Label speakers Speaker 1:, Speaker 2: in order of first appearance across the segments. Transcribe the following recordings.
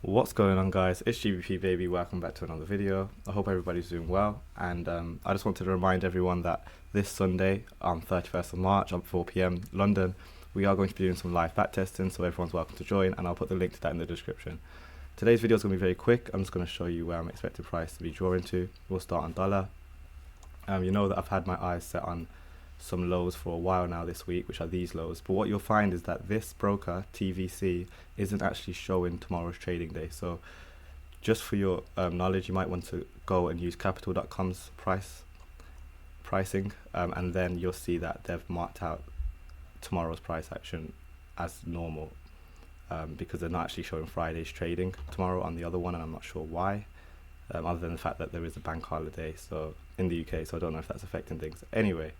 Speaker 1: What's going on, guys? It's GBP baby. Welcome back to another video. I hope everybody's doing well, and I just wanted to remind everyone that this Sunday on 31st of March at 4 p.m. London, we are going to be doing some live back testing, so everyone's welcome to join, and I'll put the link to that in the description. Today's video is going to be very quick. I'm just going to show you where I'm expecting price to be drawing to. We'll start on dollar. You know that I've had my eyes set on some lows for a while now this week, which are these lows, but what you'll find is that this broker TVC isn't actually showing tomorrow's trading day. So just for your knowledge, you might want to go and use capital.com's pricing, and then you'll see that they've marked out tomorrow's price action as normal, because they're not actually showing Friday's trading tomorrow on the other one, and I'm not sure why, other than the fact that there is a bank holiday so in the UK, so I don't know if that's affecting things. Anyway,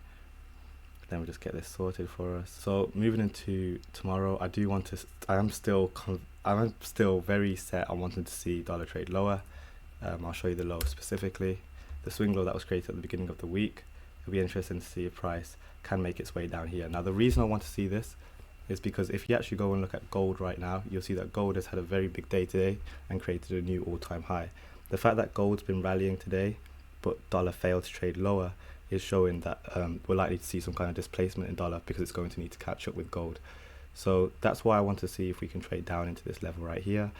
Speaker 1: then we'll just get this sorted for us. So moving into tomorrow, I'm still very set on wanting to see dollar trade lower. I'll show you the low specifically. The swing low that was created at the beginning of the week. It'll be interesting to see if price can make its way down here. Now, the reason I want to see this is because if you actually go and look at gold right now, you'll see that gold has had a very big day today and created a new all-time high. The fact that gold's been rallying today, but dollar failed to trade lower, is showing that we're likely to see some kind of displacement in dollar because it's going to need to catch up with gold. So that's why I want to see if we can trade down into this level right here.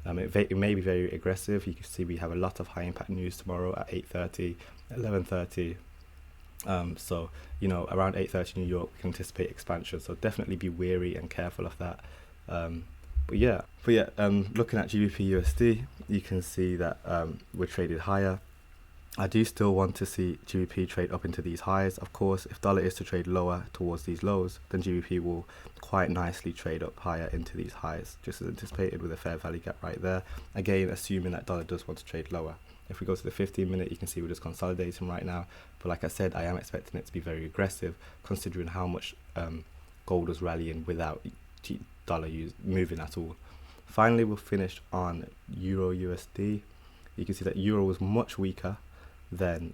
Speaker 1: It may be very aggressive. You can see we have a lot of high impact news tomorrow at 8:30, 11:30. So, you know, around 8:30 New York, we can anticipate expansion. So definitely be wary and careful of that. But yeah, looking at GBP USD, you can see that we're traded higher. I do still want to see GBP trade up into these highs. Of course, if dollar is to trade lower towards these lows, then GBP will quite nicely trade up higher into these highs, just as anticipated with a fair value gap right there. Again, assuming that dollar does want to trade lower. If we go to the 15-minute, you can see we're just consolidating right now. But like I said, I am expecting it to be very aggressive, considering how much gold was rallying without dollar moving at all. Finally, we'll finish on Euro USD. You can see that Euro was much weaker than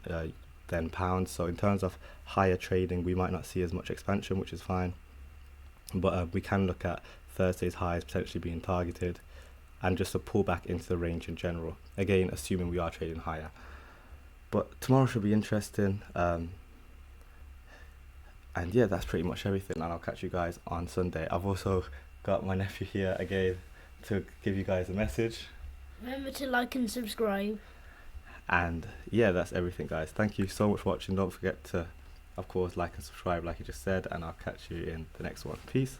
Speaker 1: pounds, so in terms of higher trading, we might not see as much expansion, which is fine, but we can look at Thursday's highs potentially being targeted and just a pullback into the range in general, again assuming we are trading higher. But tomorrow should be interesting, and yeah, that's pretty much everything, and I'll catch you guys on Sunday. I've also got my nephew here again to give you guys a message.
Speaker 2: Remember to like and subscribe.
Speaker 1: And yeah, that's everything, guys. Thank you so much for watching. Don't forget to, of course, like and subscribe like you just said, and I'll catch you in the next one. Peace.